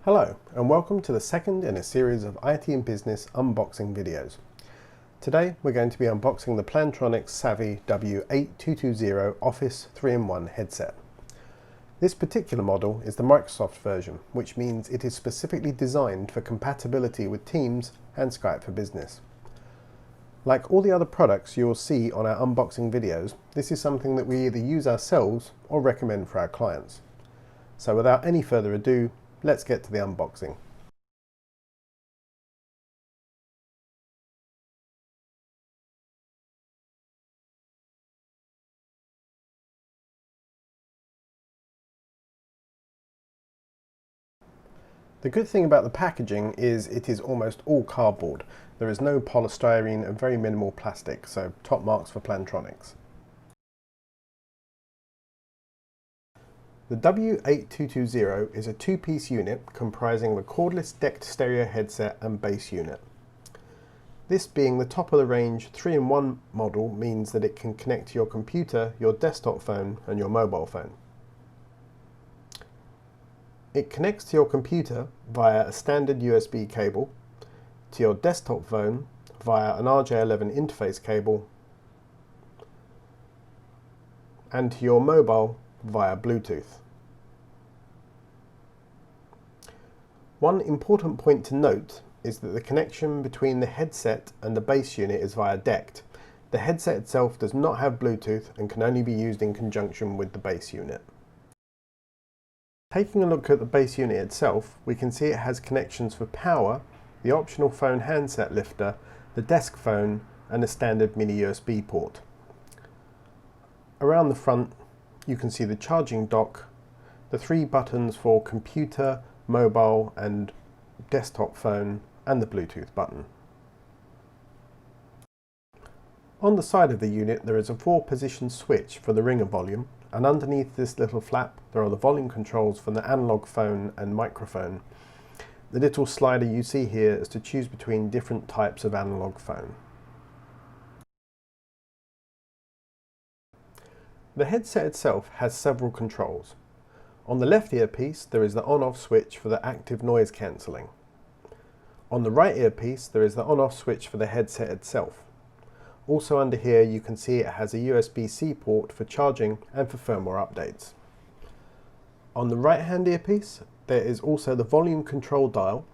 Hello and welcome to the second in a series of Itinbusiness unboxing videos. Today we're going to be unboxing the Plantronics W8220 Office 3-in-1 headset. This particular model is the Microsoft version, which means it is specifically designed for compatibility with Teams and Skype for Business. Like all the other products you will see on our unboxing videos, this is something that we either use ourselves or recommend for our clients. So without any further ado, let's get to the unboxing. The good thing about the packaging is it is almost all cardboard. There is no polystyrene and very minimal plastic, so top marks for Plantronics. The W8220 is a two-piece unit comprising the cordless decked stereo headset and bass unit. This being the top of the range 3-in-1 model means that it can connect to your computer, your desktop phone and your mobile phone. It connects to your computer via a standard USB cable, to your desktop phone via an RJ11 interface cable, and to your mobile via Bluetooth. One important point to note is that the connection between the headset and the bass unit is via DECT. The headset itself does not have Bluetooth and can only be used in conjunction with the bass unit. Taking a look at the bass unit itself, we can see it has connections for power, the optional phone handset lifter, the desk phone and a standard mini USB port. Around the front you can see the charging dock, the three buttons for computer, mobile and desktop phone and the Bluetooth button. On the side of the unit there is a 4-position switch for the ringer volume, and underneath this little flap there are the volume controls for the analog phone and microphone. The little slider you see here is to choose between different types of analog phone. The headset itself has several controls. On the left earpiece there is the on-off switch for the active noise cancelling. On the right earpiece there is the on-off switch for the headset itself. Also under here you can see it has a USB-C port for charging and for firmware updates. On the right hand earpiece there is also the volume control dial,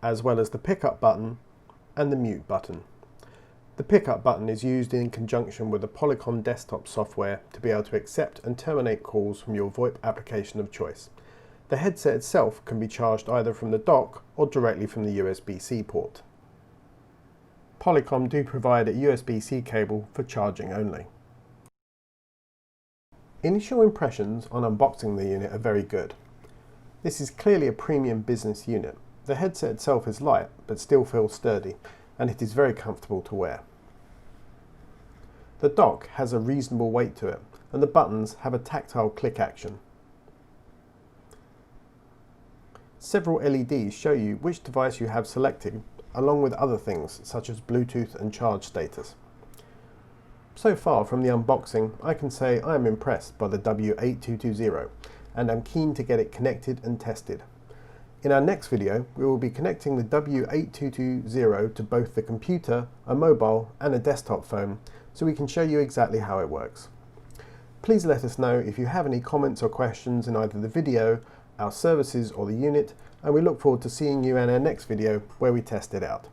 as well as the pickup button and the mute button. The pickup button is used in conjunction with the Polycom desktop software to be able to accept and terminate calls from your VoIP application of choice. The headset itself can be charged either from the dock or directly from the USB-C port. Polycom do provide a USB-C cable for charging only. Initial impressions on unboxing the unit are very good. This is clearly a premium business unit. The headset itself is light but still feels sturdy, and it is very comfortable to wear. The dock has a reasonable weight to it, and the buttons have a tactile click action. Several LEDs show you which device you have selected, along with other things such as Bluetooth and charge status. So far from the unboxing, I can say I am impressed by the W8220 and am keen to get it connected and tested. In our next video, we will be connecting the W8220 to both the computer, a mobile and a desktop phone, so we can show you exactly how it works. Please let us know if you have any comments or questions in either the video, our services or the unit, and we look forward to seeing you in our next video where we test it out.